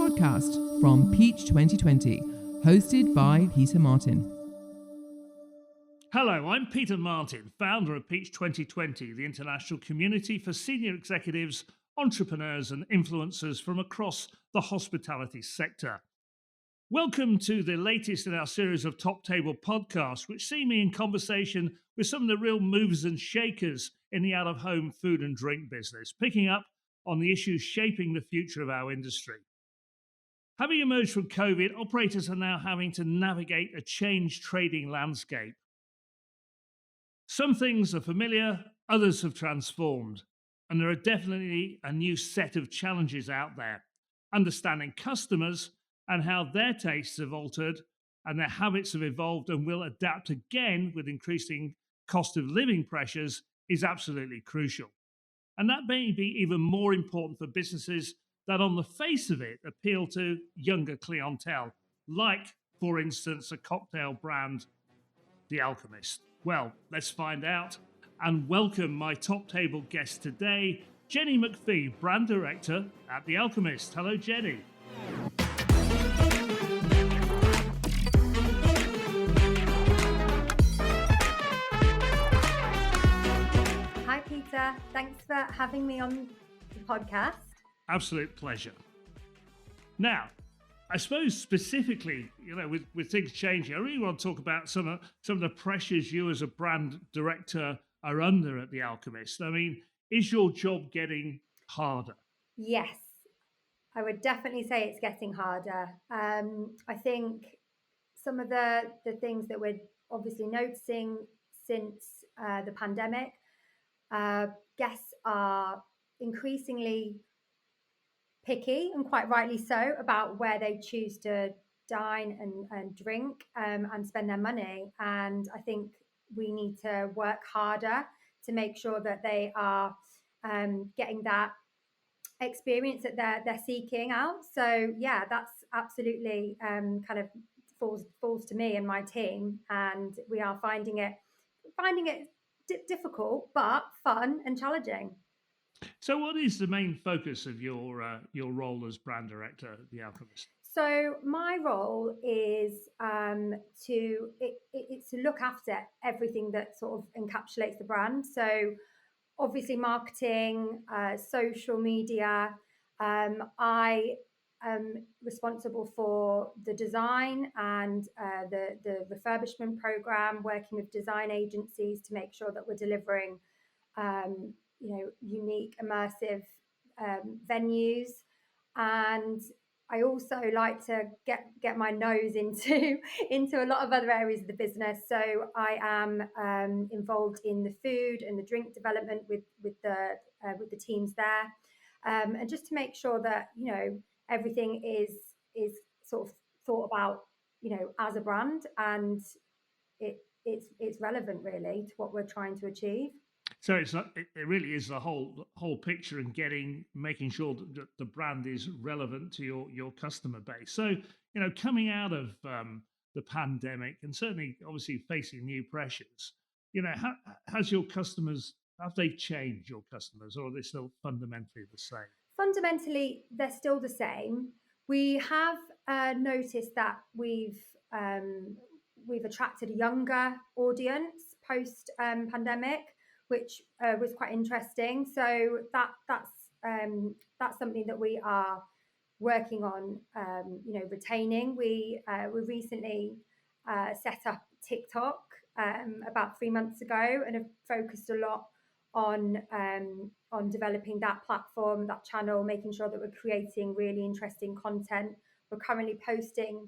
podcast from Peach 2020, hosted by Peter Martin. Hello, I'm Peter Martin, founder of Peach 2020, the international community for senior executives, entrepreneurs and influencers from across the hospitality sector. Welcome to the latest in our series of Top Table podcasts, which see me in conversation with some of the real movers and shakers in the out-of-home food and drink business, picking up on the issues shaping the future of our industry. Having emerged from COVID, operators are now having to navigate a changed trading landscape. Some things are familiar, others have transformed, and there are definitely a new set of challenges out there. Understanding customers and how their tastes have altered and their habits have evolved and will adapt again with increasing cost of living pressures is absolutely crucial. And that may be even more important for businesses that on the face of it appeal to younger clientele, like, for instance, a cocktail brand, The Alchemist. Well, let's find out and welcome my top table guest today, Jenny McPhee, brand director at The Alchemist. Hello, Jenny. Hi, Peter. Thanks for having me on the podcast. Absolute pleasure. Now, I suppose specifically, with things changing, I really want to talk about some of the pressures you as a brand director are under at The Alchemist. I mean, is your job getting harder? Yes, I would definitely say it's getting harder. I think some of the things that we're obviously noticing since the pandemic, guests are increasingly picky, and quite rightly so, about where they choose to dine and drink and spend their money. And I think we need to work harder to make sure that they are getting that experience that they're seeking out. So yeah, that's absolutely kind of falls to me and my team, and we are finding it difficult but fun and challenging. So, what is the main focus of your role as brand director at The Alchemist? So my role is it's to look after everything that sort of encapsulates the brand. So obviously marketing, social media. I am responsible for the design and the refurbishment program, working with design agencies to make sure that we're delivering unique, immersive venues. And I also like to get my nose into a lot of other areas of the business. So I am involved in the food and the drink development with the teams there, and just to make sure that everything is sort of thought about as a brand, and it's relevant really to what we're trying to achieve. So it really is the whole picture and making sure that the brand is relevant to your customer base. So, coming out of the pandemic and certainly obviously facing new pressures, have they changed, your customers, or are they still fundamentally the same? Fundamentally, they're still the same. We have noticed that we've attracted a younger audience post pandemic, which was quite interesting. So that's something that we are working on, retaining. We recently set up TickTock about 3 months ago, and have focused a lot on developing that platform, that channel, making sure that we're creating really interesting content. We're currently posting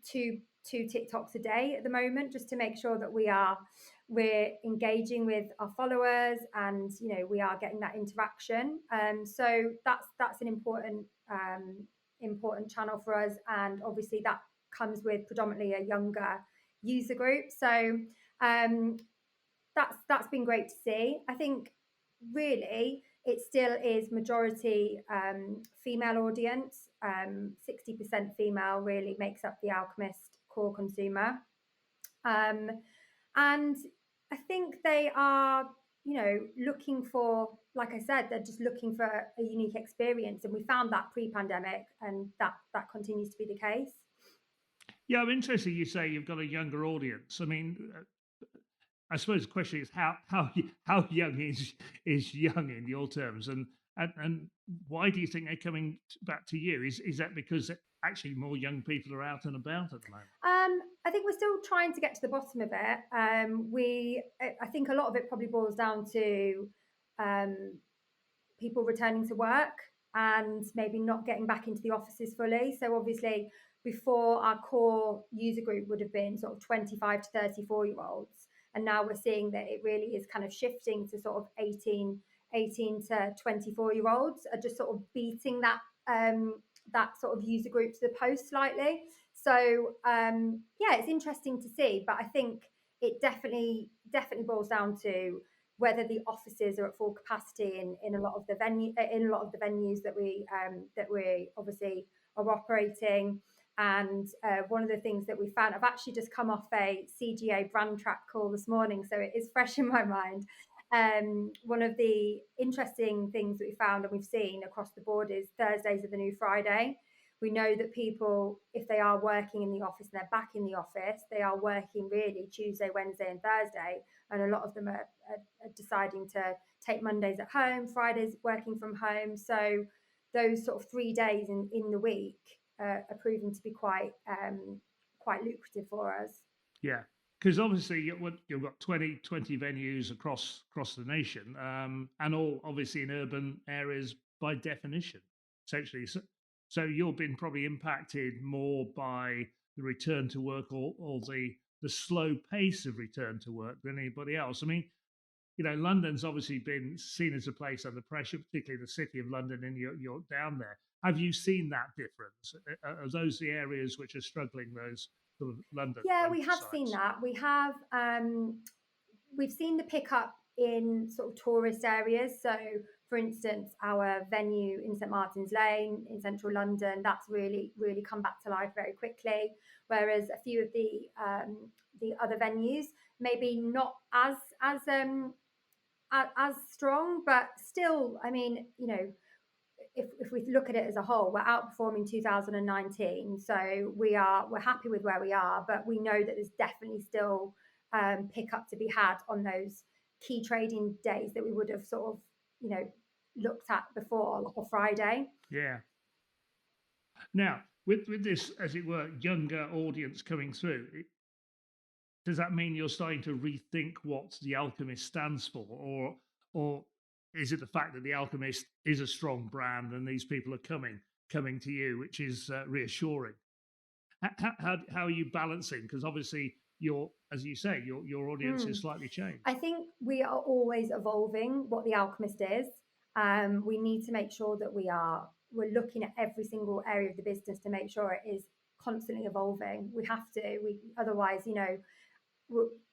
two TikToks a day at the moment, just to make sure that we're engaging with our followers, and we are getting that interaction. So that's an important channel for us, and obviously that comes with predominantly a younger user group. So that's been great to see. I think really it still is majority female audience. 60% female really makes up the Alchemist core consumer. And I think they are looking for, like I said, they're just looking for a unique experience, and we found that pre-pandemic, and that continues to be the case. Yeah, I'm interested. You say you've got a younger audience. I mean, I suppose the question is how young is young in your terms, and why do you think they're coming back to you? Is that because actually more young people are out and about at the moment? I think we're still trying to get to the bottom of it. I think a lot of it probably boils down to um, people returning to work and maybe not getting back into the offices fully. So obviously, before, our core user group would have been sort of 25 to 34-year-olds, and now we're seeing that it really is kind of shifting to sort of 18 to 24-year-olds are just sort of beating that sort of user group to the post slightly. So yeah, it's interesting to see, but I think it definitely boils down to whether the offices are at full capacity in a lot of the venues that we obviously are operating. And one of the things that we found, I've actually just come off a CGA brand track call this morning, so it is fresh in my mind. One of the interesting things that we found and we've seen across the board is Thursdays are the new Friday. We know that people, if they are working in the office and they're back in the office, they are working really Tuesday, Wednesday, and Thursday. And a lot of them are deciding to take Mondays at home, Fridays working from home. So those sort of 3 days in the week are proving to be quite lucrative for us. Yeah, because obviously you've got 20 venues across the nation, and all obviously in urban areas by definition, essentially. So you've been probably impacted more by the return to work or the slow pace of return to work than anybody else. I mean, London's obviously been seen as a place under pressure, particularly the city of London, and you're down there. Have you seen that difference? Are those the areas which are struggling, those sort of London? Yeah, we have seen that. We've seen the pickup in sort of tourist areas. So, for instance, our venue in St Martin's Lane in central London, that's really come back to life very quickly. Whereas a few of the other venues, maybe not as strong, but still, I mean, if we look at it as a whole, we're outperforming 2019, so we're happy with where we are, but we know that there's definitely still pickup to be had on those key trading days that we would have sort of looked at before, like a Friday. Yeah. Now, with this, as it were, younger audience coming through, does that mean you're starting to rethink what the Alchemist stands for, or is it the fact that the Alchemist is a strong brand and these people are coming to you, which is reassuring? How are you balancing? Because obviously, as you say, your audience is slightly changed. I think we are always evolving what the Alchemist is. We need to make sure that we're looking at every single area of the business to make sure it is constantly evolving. We have to. Otherwise,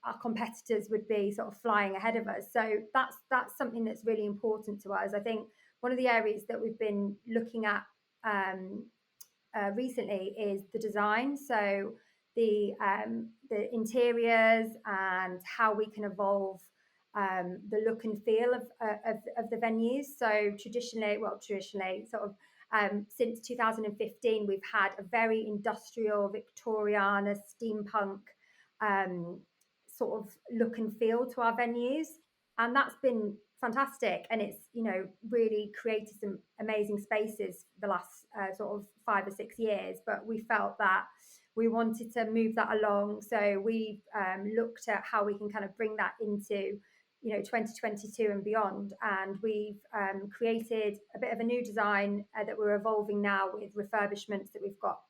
our competitors would be sort of flying ahead of us. So that's something that's really important to us. I think one of the areas that we've been looking at recently is the design. So the interiors and how we can evolve the look and feel of the venues. So traditionally, sort of since 2015, we've had a very industrial, Victoriana, steampunk sort of look and feel to our venues, and that's been fantastic. And it's really created some amazing spaces the last sort of 5 or 6 years. But we felt that we wanted to move that along, so we've looked at how we can kind of bring that into 2022 and beyond. And we've created a bit of a new design that we're evolving now with refurbishments that we've got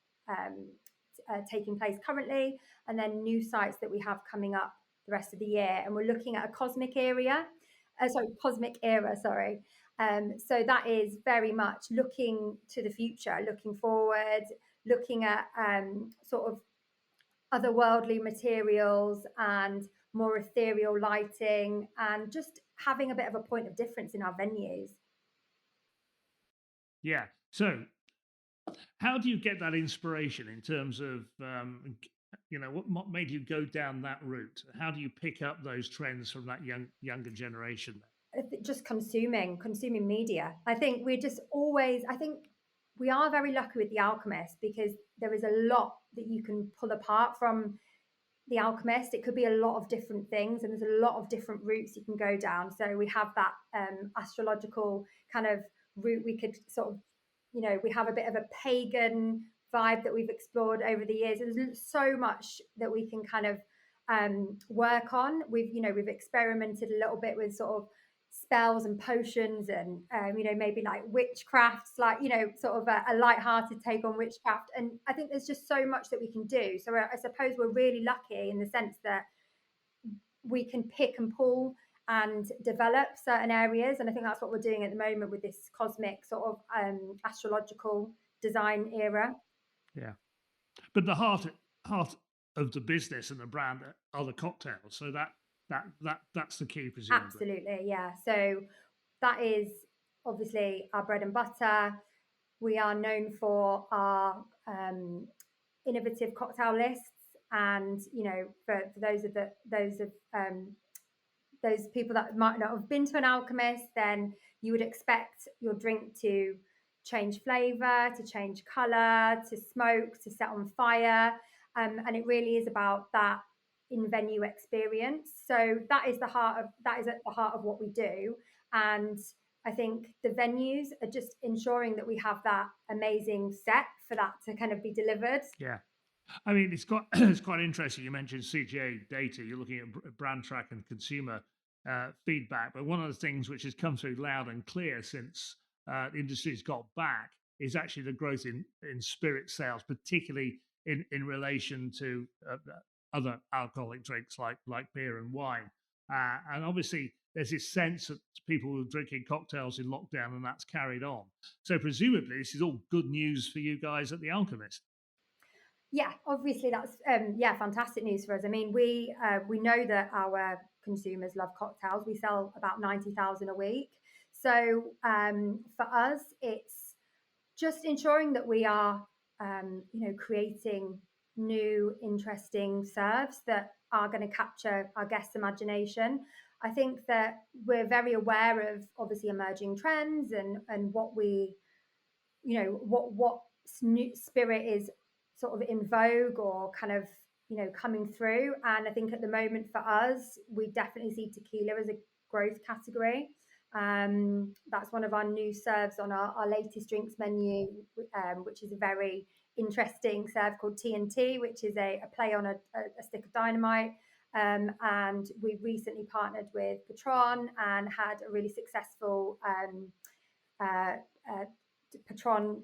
taking place currently, and then new sites that we have coming up the rest of the year. And we're looking at a cosmic era. So that is very much looking to the future, looking forward, looking at sort of otherworldly materials and more ethereal lighting, and just having a bit of a point of difference in our venues. Yeah. So how do you get that inspiration in terms of what made you go down that route? How do you pick up those trends from that younger generation? Just consuming media. I think we're just always, I think we are very lucky with The Alchemist because there is a lot that you can pull apart from The Alchemist. It could be a lot of different things, and there's a lot of different routes you can go down. So we have that astrological kind of route. We could sort of, we have a bit of a pagan vibe that we've explored over the years. There's so much that we can kind of work on. We've experimented a little bit with sort of spells and potions and maybe like witchcrafts, like sort of a light-hearted take on witchcraft. And I think there's just so much that we can do. So I suppose we're really lucky in the sense that we can pick and pull and develop certain areas, and I think that's what we're doing at the moment with this cosmic sort of astrological design era. Yeah, but the heart of the business and the brand are the cocktails. So that's the key, presumably. Absolutely, yeah. So that is obviously our bread and butter. We are known for our innovative cocktail lists, and for those people that might not have been to an Alchemist, then you would expect your drink to change flavor, to change color, to smoke, to set on fire, and it really is about that in-venue experience. So that is at the heart of what we do, and I think the venues are just ensuring that we have that amazing set for that to kind of be delivered. Yeah. I mean, it's quite interesting. You mentioned CGA data. You're looking at brand track and consumer feedback. But one of the things which has come through loud and clear since the industry's got back is actually the growth in spirit sales, particularly in relation to other alcoholic drinks like beer and wine. And obviously, there's this sense that people were drinking cocktails in lockdown, and that's carried on. So presumably, this is all good news for you guys at The Alchemist. Yeah, obviously that's fantastic news for us. I mean, we know that our consumers love cocktails. We sell about 90,000 a week. So for us, it's just ensuring that we are creating new, interesting serves that are going to capture our guests' imagination. I think that we're very aware of obviously emerging trends and what we, what spirit is sort of in vogue or kind of coming through. And I think at the moment for us, we definitely see tequila as a growth category. That's one of our new serves on our latest drinks menu, which is a very interesting serve called TNT, which is a play on a stick of dynamite. And we recently partnered with Patron and had a really successful Patron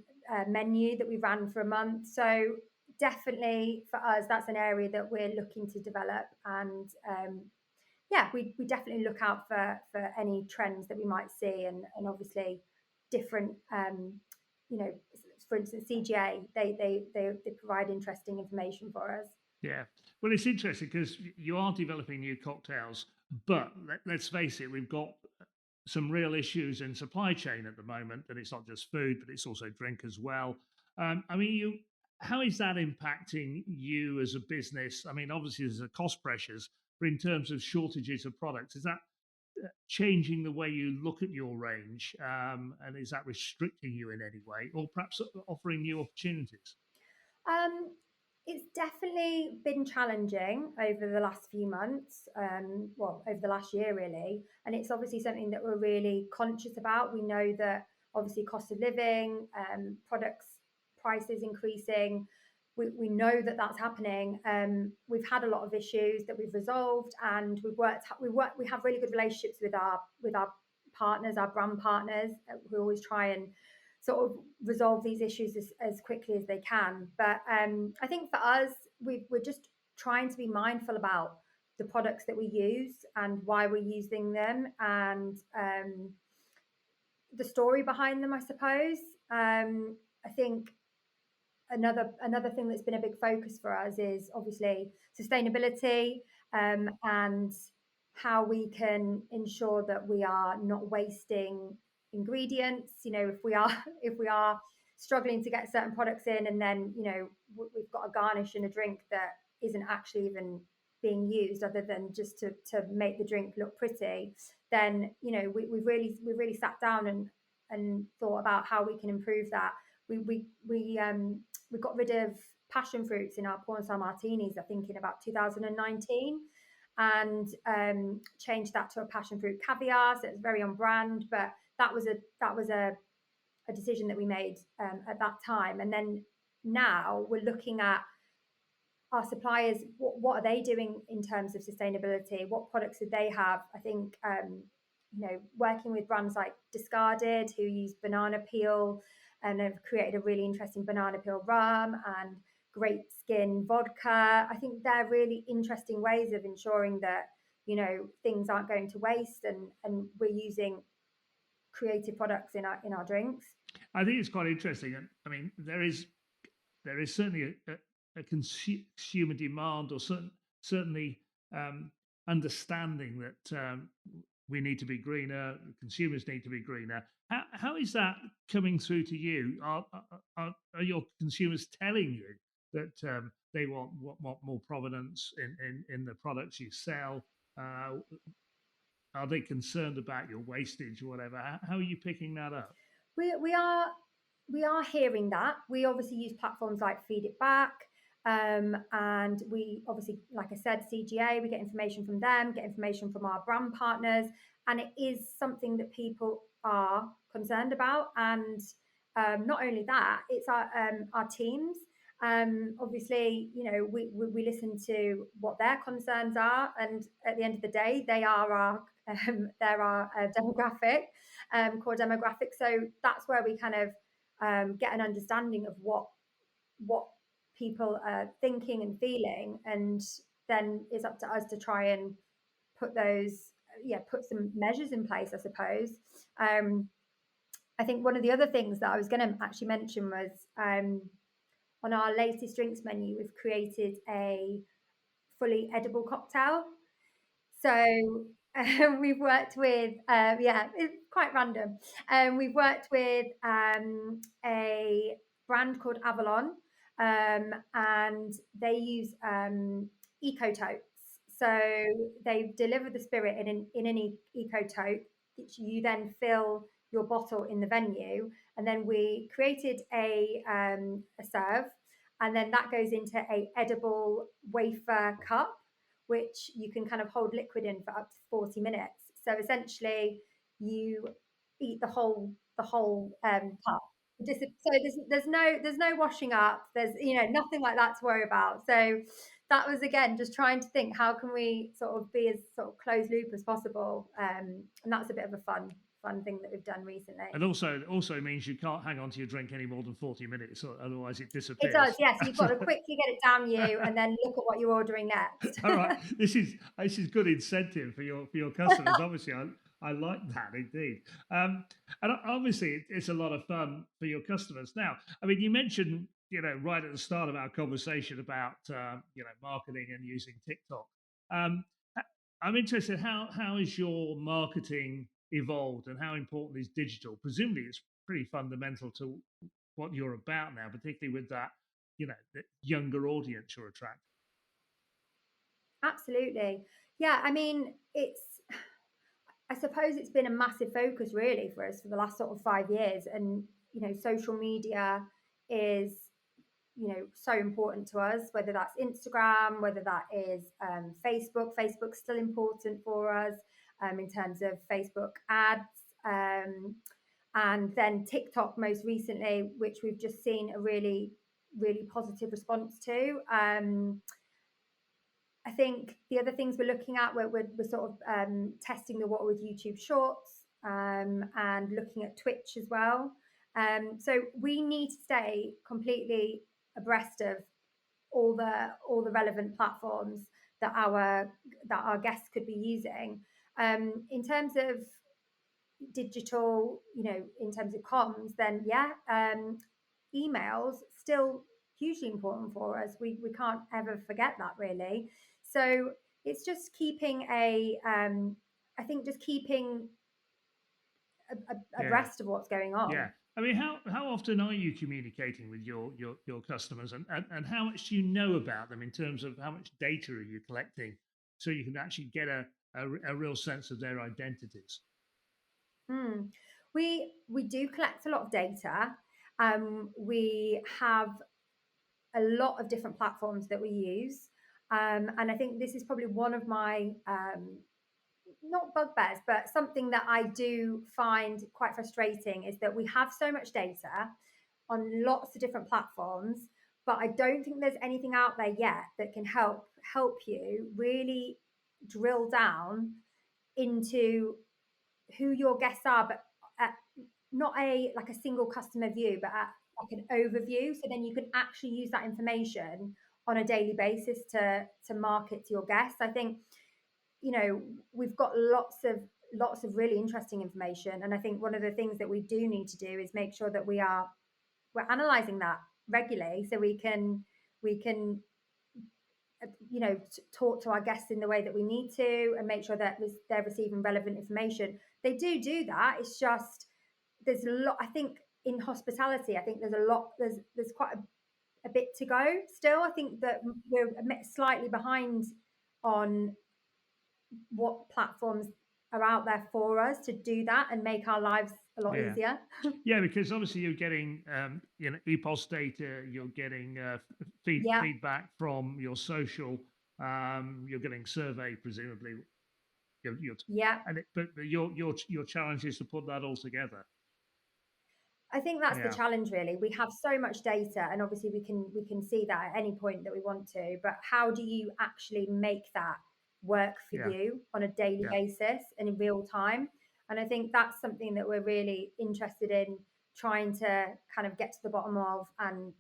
menu that we ran for a month. So definitely for us, that's an area that we're looking to develop. And we definitely look out for any trends that we might see, and obviously different for instance CGA, they provide interesting information for us. Yeah, well, it's interesting because you are developing new cocktails, but let's face it, we've got some real issues in supply chain at the moment, and it's not just food, but it's also drink as well. I mean, how is that impacting you as a business? I mean, obviously there's the cost pressures, but in terms of shortages of products, is that changing the way you look at your range, and is that restricting you in any way, or perhaps offering new opportunities? It's definitely been challenging over the last few months, over the last year really, and it's obviously something that we're really conscious about. We know that obviously cost of living, products prices increasing. We know that that's happening. We've had a lot of issues that we've resolved, and we have really good relationships with our partners, our brand partners. We always try and sort of resolve these issues as quickly as they can. But I think for us, we're just trying to be mindful about the products that we use and why we're using them, and the story behind them, I suppose. I think another thing that's been a big focus for us is obviously sustainability, and how we can ensure that we are not wasting ingredients. If we are struggling to get certain products in, and then we've got a garnish in a drink that isn't actually even being used other than just to make the drink look pretty, then we've really sat down and thought about how we can improve that. We got rid of passion fruits in our porn star martinis, I think in about 2019, and changed that to a passion fruit caviar. So it's very on brand, but that was a decision that we made at that time. And then now we're looking at our suppliers, what are they doing in terms of sustainability? What products do they have? I think working with brands like Discarded, who use banana peel and have created a really interesting banana peel rum, and Great Skin vodka. I think they're really interesting ways of ensuring that things aren't going to waste, and we're using creative products in our drinks. I think it's quite interesting. I mean, there is certainly a consumer demand, or certainly understanding that we need to be greener, consumers need to be greener. How is that coming through to you? Are your consumers telling you that they want more provenance in the products you sell? Are they concerned about your wastage or whatever? How are you picking that up? We are hearing that. We obviously use platforms like Feed It Back, and we obviously, like I said, CGA. We get information from them, get information from our brand partners, and it is something that people are concerned about. And not only that, it's our teams. Obviously, we listen to what their concerns are, and at the end of the day, they're our demographic, core demographic. So that's where we kind of get an understanding of what people are thinking and feeling, and then it's up to us to try and put some measures in place, I suppose. I think one of the other things that I was going to actually mention was on our latest drinks menu, we've created a fully edible cocktail. So we've worked with, it's quite random. We've worked with a brand called Avalon, and they use eco totes. So they deliver the spirit in an eco tote, which you then fill your bottle in the venue. And then we created a serve, and then that goes into a edible wafer cup, which you can kind of hold liquid in for up to 40 minutes. So essentially, you eat the whole cup. So there's no washing up. There's nothing like that to worry about. So that was, again, just trying to think, how can we sort of be as sort of closed loop as possible, and that's a bit of a fun thing that we've done recently. And also means you can't hang on to your drink any more than 40 minutes, otherwise it disappears. It does, yes. You've got to quickly get it down you, and then look at what you're ordering next. All right, this is good incentive for your customers. Obviously, I like that indeed. And obviously, it's a lot of fun for your customers. Now, I mean, you mentioned right at the start of our conversation about marketing and using TickTock. I'm interested, how is your marketing evolved, and how important is digital? Presumably it's pretty fundamental to what you're about now, particularly with that the younger audience you're attracting. Absolutely. Yeah, I mean, I suppose it's been a massive focus really for us for the last sort of 5 years, and social media is so important to us, whether that's Instagram, whether that is Facebook. Facebook's still important for us in terms of Facebook ads, and then TikTok most recently, which we've just seen a really, really positive response to. I think the other things we're looking at, we're sort of testing the water with YouTube Shorts, and looking at Twitch as well. So we need to stay completely abreast of all the relevant platforms that our guests could be using. In terms of digital, in terms of comms, then emails still hugely important for us. We can't ever forget that, really. So it's just keeping I think just keeping abreast of what's going on. Yeah. I mean, how often are you communicating with your customers, and how much do you know about them in terms of how much data are you collecting, so you can actually get a real sense of their identities? Mm. We do collect a lot of data. We have a lot of different platforms that we use. And I think this is probably one of my not bugbears, but something that I do find quite frustrating is that we have so much data on lots of different platforms, but I don't think there's anything out there yet that can help you really drill down into who your guests are, but at not a like a single customer view, but at like an overview. So then you can actually use that information on a daily basis to market to your guests. I think, you know, we've got lots of really interesting information, and I think one of the things that we do need to do is make sure that we're analyzing that regularly, so we can talk to our guests in the way that we need to and make sure that they're receiving relevant information. They do that. It's just there's a lot. I think in hospitality, I think there's quite a bit to go still. I think that we're slightly behind on what platforms are out there for us to do that and make our lives a lot Yeah. easier. Yeah, because obviously you're getting EPOS data, you're getting Yeah, feedback from your social, you're getting survey presumably. You're, yeah. and but your challenge is to put that all together. I think that's the Yeah, challenge really. We have so much data and obviously we can see that at any point that we want to, but how do you actually make that work for yeah, you on a daily yeah, basis and in real time? And I think that's something that we're really interested in trying to kind of get to the bottom of and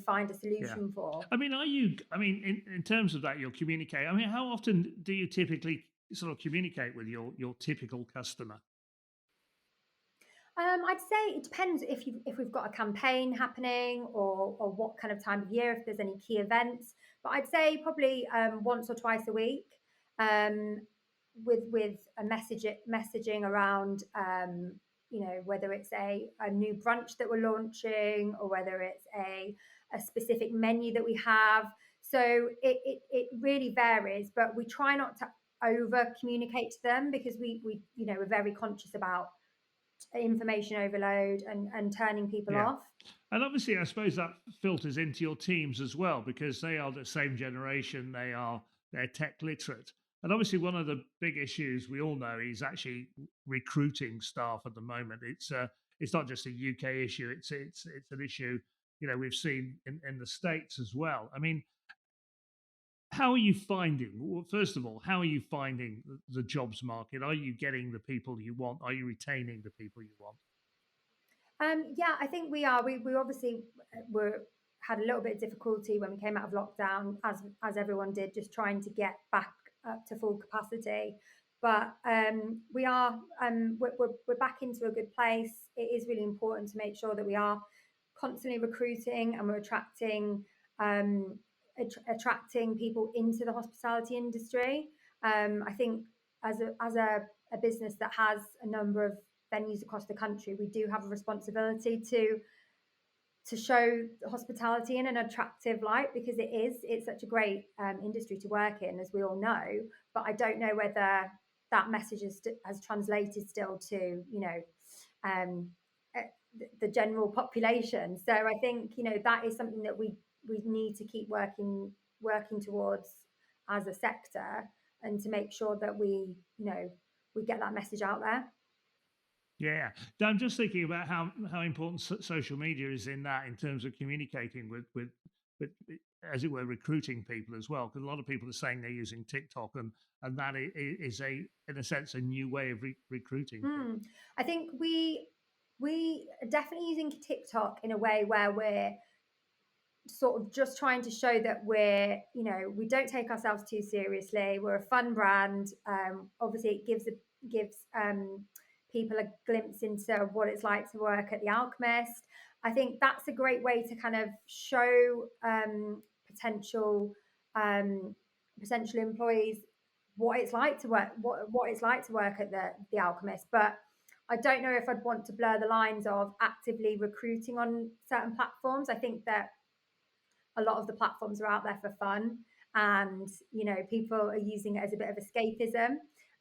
find a yeah. solution for. I mean, I mean, in terms of that, you'll communicate. I mean, how often do you typically sort of communicate with your typical customer? I'd say it depends if we've got a campaign happening or what kind of time of year, if there's any key events. But I'd say probably once or twice a week, um, with a messaging around whether it's a new brunch that we're launching or whether it's a specific menu that we have. So it really varies, but we try not to over communicate to them because we're very conscious about information overload and turning people Yeah. off. And obviously, I suppose that filters into your teams as well because they are the same generation. They're tech literate, and obviously, one of the big issues we all know is actually recruiting staff at the moment. It's not just a UK issue. It's an issue we've seen in the States as well. I mean, how are you finding? Well, first of all, how are you finding the jobs market? Are you getting the people you want? Are you retaining the people you want? Yeah, I think we are. We obviously were had a little bit of difficulty when we came out of lockdown, as everyone did, just trying to get back up to full capacity. But we are we're back into a good place. It is really important to make sure that we are constantly recruiting and we're um, attracting people into the hospitality industry. I think as a business that has a number of venues across the country, we do have a responsibility to show hospitality in an attractive light because it's such a great industry to work in, as we all know. But I don't know whether that message has translated still to um, the general population. So I think that is something that we need to keep working towards as a sector, and to make sure that we get that message out there. Yeah, I'm just thinking about how important social media is in that, in terms of communicating with as it were, recruiting people as well. Because a lot of people are saying they're using TikTok, and that is in a sense a new way of recruiting people. I think we are definitely using TikTok in a way where we're sort of just trying to show that we don't take ourselves too seriously. We're a fun brand. Obviously, it gives people a glimpse into what it's like to work at the Alchemist. I think that's a great way to kind of show potential um, potential employees what it's like to work at the Alchemist. But I don't know if I'd want to blur the lines of actively recruiting on certain platforms. I think that a lot of the platforms are out there for fun, and people are using it as a bit of escapism.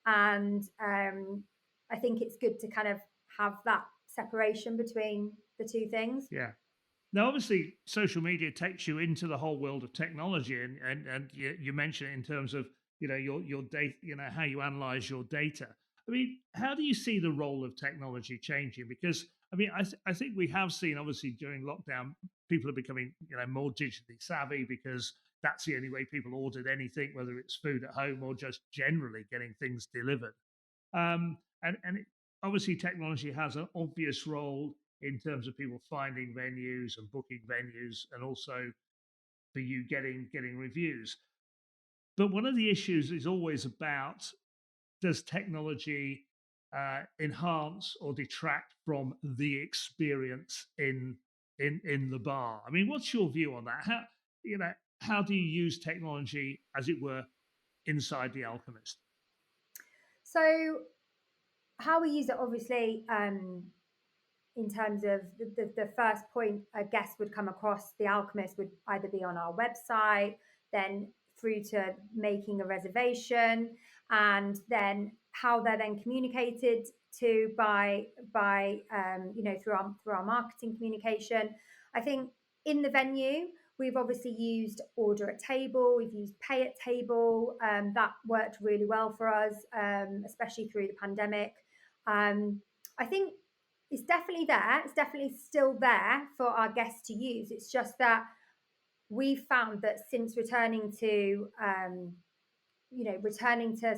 And I think it's good to kind of have that separation between the two things. Yeah. Now, obviously, social media takes you into the whole world of technology, and you mentioned it in terms of your data, how you analyze your data. I mean, how do you see the role of technology changing? Because I mean, I think we have seen, obviously, during lockdown, people are becoming more digitally savvy, because that's the only way people ordered anything, whether it's food at home or just generally getting things delivered. And obviously, technology has an obvious role in terms of people finding venues and booking venues, and also for you getting reviews. But one of the issues is always about, does technology enhance or detract from the experience in the bar? I mean, what's your view on that? How do you use technology, as it were, inside the Alchemist? So how we use it, obviously, in terms of the first point a guest would come across the Alchemist would either be on our website, then through to making a reservation, and then how they're then communicated to by through our marketing communication. I think in the venue, we've obviously used order at table, we've used pay at table. That worked really well for us, especially through the pandemic. I think it's definitely there. It's definitely still there for our guests to use. It's just that we found that since returning to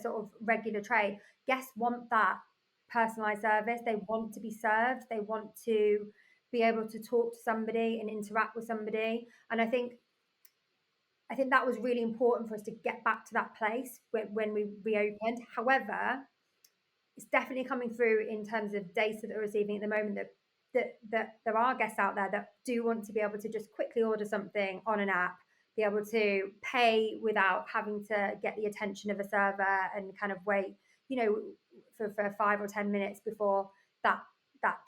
sort of regular trade, guests want that personalized service. They want to be served. They want to be able to talk to somebody and interact with somebody. And I think that was really important for us to get back to that place when we reopened. However, it's definitely coming through in terms of data that we're receiving at the moment, that there are guests out there that do want to be able to just quickly order something on an app, be able to pay without having to get the attention of a server and kind of wait, for 5 or 10 minutes before that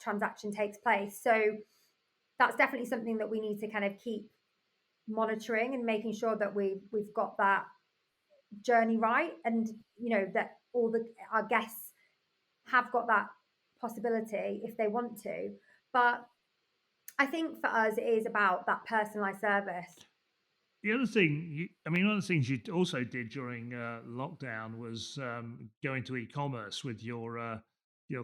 transaction takes place. So that's definitely something that we need to kind of keep monitoring and making sure that we've got that journey right, and that our guests have got that possibility if they want to. But I think for us, it is about that personalized service. The other thing, one of the things you also did during lockdown was going to e-commerce with your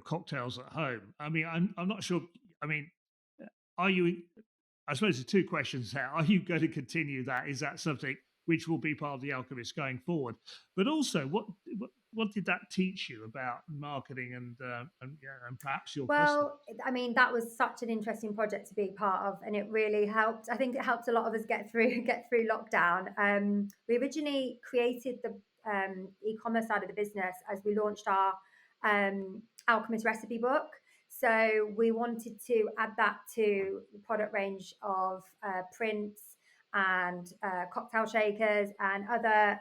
cocktails at home. I mean, I'm not sure. I mean, are you? I suppose there's two questions there. Are you going to continue that? Is that something which will be part of the Alchemist going forward? But also, what did that teach you about marketing and perhaps your customers? I mean, that was such an interesting project to be part of, and it really helped. I think it helped a lot of us get through lockdown. We originally created the e-commerce side of the business as we launched our Alchemist recipe book. So we wanted to add that to the product range of prints and cocktail shakers and other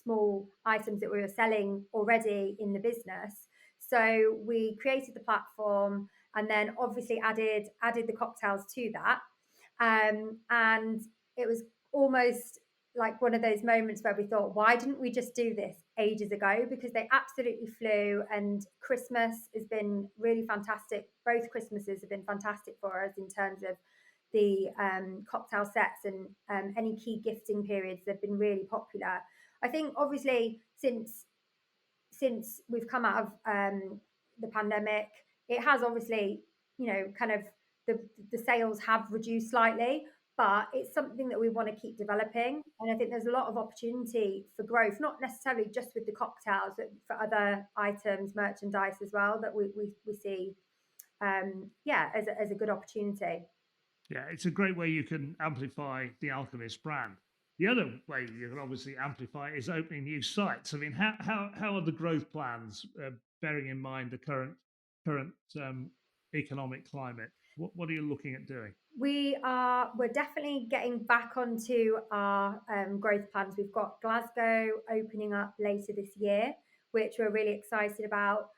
small items that we were selling already in the business. So we created the platform, and then obviously added the cocktails to that. And it was almost like one of those moments where we thought, why didn't we just do this ages ago? Because they absolutely flew, and Christmas has been really fantastic. Both Christmases have been fantastic for us in terms of the cocktail sets, and any key gifting periods. They've been really popular. I think obviously since we've come out of the pandemic, it has obviously, kind of the sales have reduced slightly, but it's something that we want to keep developing. And I think there's a lot of opportunity for growth, not necessarily just with the cocktails, but for other items, merchandise as well, that we see, as a good opportunity. Yeah, it's a great way you can amplify the Alchemist brand. The other way you can obviously amplify it is opening new sites. I mean, how are the growth plans, bearing in mind the current economic climate? What are you looking at doing? We're definitely getting back onto our growth plans. We've got Glasgow opening up later this year, which we're really excited about.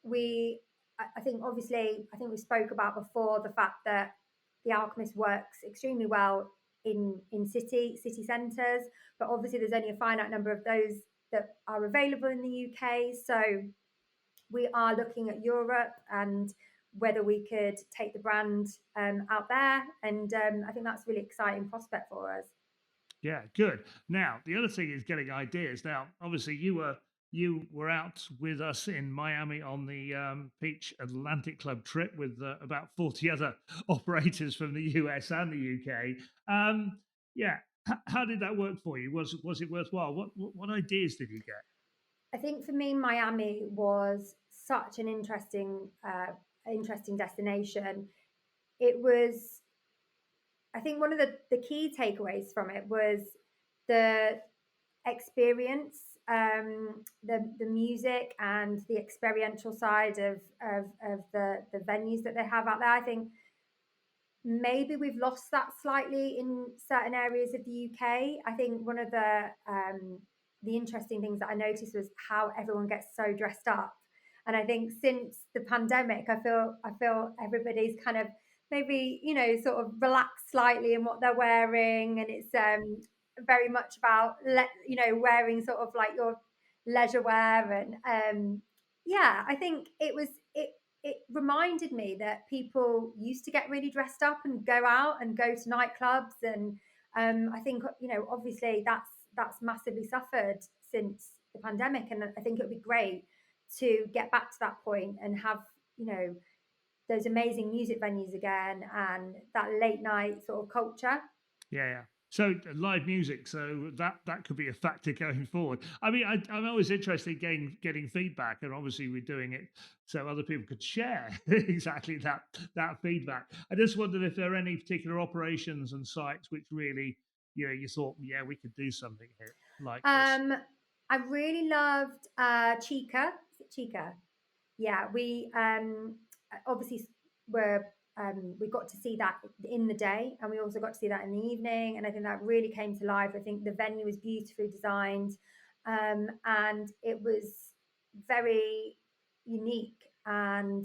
I think obviously, I think we spoke about before the fact that the Alchemist works extremely well in city centres, but obviously there's only a finite number of those that are available in the UK. So we are looking at Europe and whether we could take the brand out there, and I think that's a really exciting prospect for us. Yeah, good. Now, the other thing is getting ideas. Now, obviously, you were out with us in Miami on the Peach Atlantic Club trip with about 40 other operators from the US and the UK. Yeah, how did that work for you? Was it worthwhile? What ideas did you get? I think for me, Miami was such an interesting destination. It was, I think, one of the key takeaways from it was the experience, the music and the experiential side of the venues that they have out there. I think maybe we've lost that slightly in certain areas of the UK. I think one of the interesting things that I noticed was how everyone gets so dressed up. And I think since the pandemic, I feel everybody's kind of maybe, sort of relaxed slightly in what they're wearing, and it's very much about wearing sort of like your leisure wear. And yeah, I think it reminded me that people used to get really dressed up and go out and go to nightclubs, and I think obviously that's massively suffered since the pandemic, and I think it would be great to get back to that point and have those amazing music venues again and that late night sort of culture. Yeah, yeah. So live music, so that could be a factor going forward. I mean, I'm always interested in getting feedback, and obviously we're doing it so other people could share exactly that feedback. I just wondered if there are any particular operations and sites which really, you thought, yeah, we could do something here like this. um I really loved Chica. Is it Chica? Yeah, we obviously were we got to see that in the day, and we also got to see that in the evening, and I think that really came to life. I think the venue was beautifully designed, and it was very unique, and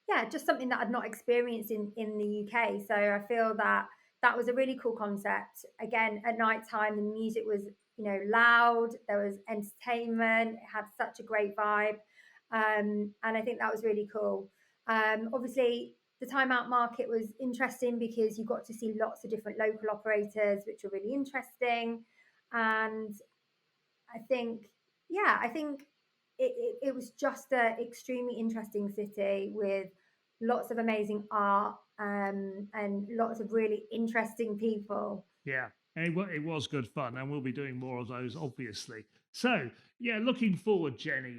yeah, just something that I'd not experienced in the UK. So I feel that that was a really cool concept. Again, at night time, the music was loud. There was entertainment. It had such a great vibe, and I think that was really cool. Obviously, the timeout market was interesting because you got to see lots of different local operators, which were really interesting. And I think, yeah, I think it was just an extremely interesting city with lots of amazing art, and lots of really interesting people. Yeah, and it was good fun, and we'll be doing more of those, obviously. So, yeah, looking forward, Jenny,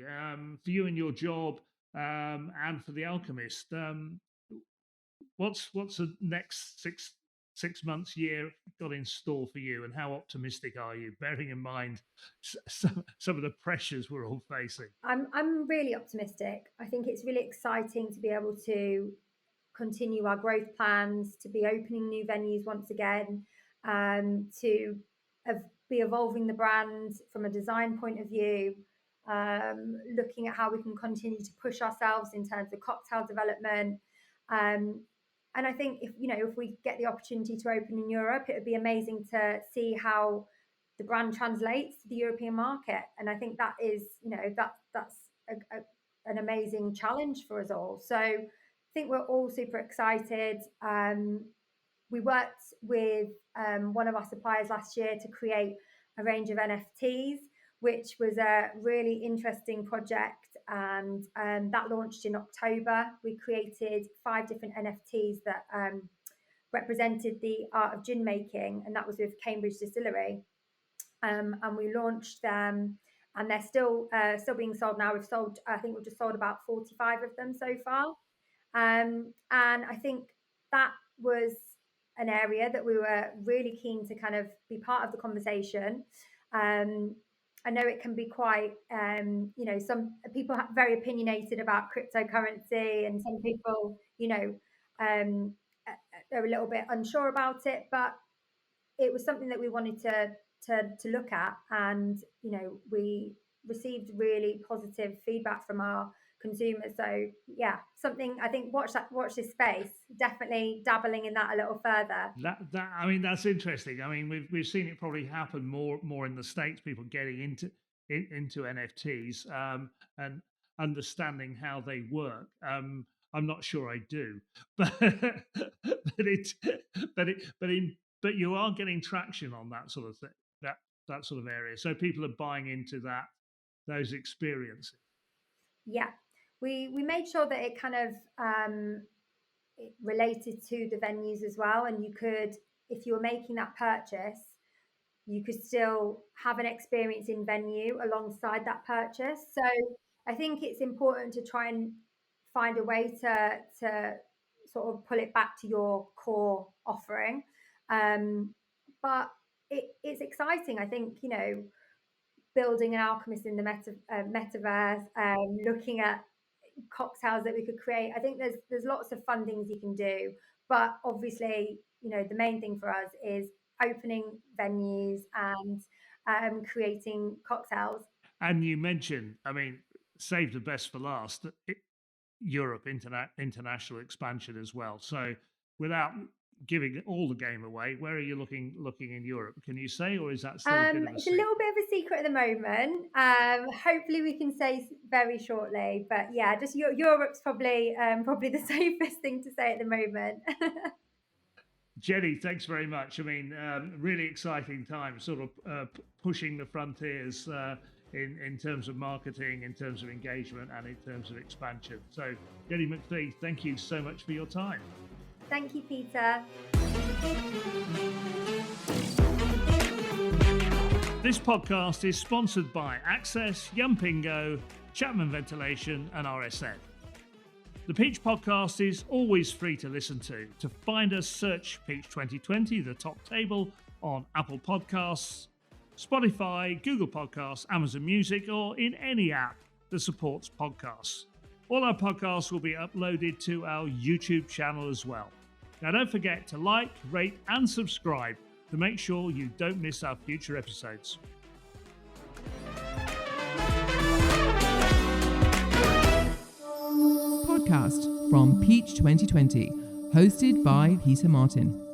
for you and your job, and for the Alchemist. What's the next six months, year got in store for you, and how optimistic are you, bearing in mind some of the pressures we're all facing? I'm really optimistic. I think it's really exciting to be able to continue our growth plans, to be opening new venues once again, to be evolving the brand from a design point of view, looking at how we can continue to push ourselves in terms of cocktail development. Um, and I think if we get the opportunity to open in Europe, it would be amazing to see how the brand translates to the European market. And I think that is, that's an amazing challenge for us all. So I think we're all super excited. We worked with one of our suppliers last year to create a range of NFTs, which was a really interesting project. And that launched in October. We created 5 different NFTs that represented the art of gin making, and that was with Cambridge Distillery. And we launched them, and they're still being sold now. I think we've just sold about 45 of them so far. And I think that was an area that we were really keen to kind of be part of the conversation. I know it can be quite, some people are very opinionated about cryptocurrency, and some people, they're a little bit unsure about it, but it was something that we wanted to look at, and we received really positive feedback from our consumers. So yeah, something I think watch this space. Definitely dabbling in that a little further. That I mean, that's interesting. I mean, we've seen it probably happen more in the States. People getting into NFTs and understanding how they work. I'm not sure I do, but but you are getting traction on that sort of thing, that sort of area. So people are buying into those experiences. Yeah, we made sure that it kind of it related to the venues as well, and you could, if you were making that purchase, you could still have an experience in venue alongside that purchase. So I think it's important to try and find a way to sort of pull it back to your core offering. But it's exciting. I think, building an Alchemist in the metaverse, looking at cocktails that we could create. I think there's lots of fun things you can do, but obviously, the main thing for us is opening venues and creating cocktails. And you mentioned, I mean, save the best for last. Europe international expansion as well. So, without giving all the game away, where are you looking in Europe? Can you say, or is that still a bit of a It's secret? a little bit of a secret at the moment. Hopefully, we can say very shortly. But yeah, just Europe's probably the safest thing to say at the moment. Jenny, thanks very much. I mean, really exciting time, sort of pushing the frontiers in terms of marketing, in terms of engagement, and in terms of expansion. So, Jenny McPhee, thank you so much for your time. Thank you, Peter. This podcast is sponsored by Access, Yumpingo, Chapman Ventilation, and RSN. The Peach Podcast is always free to listen to. To find us, search Peach 2020, the top table, on Apple Podcasts, Spotify, Google Podcasts, Amazon Music, or in any app that supports podcasts. All our podcasts will be uploaded to our YouTube channel as well. Now, don't forget to like, rate, and subscribe to make sure you don't miss our future episodes. Podcast from Peach 2020, hosted by Peter Martin.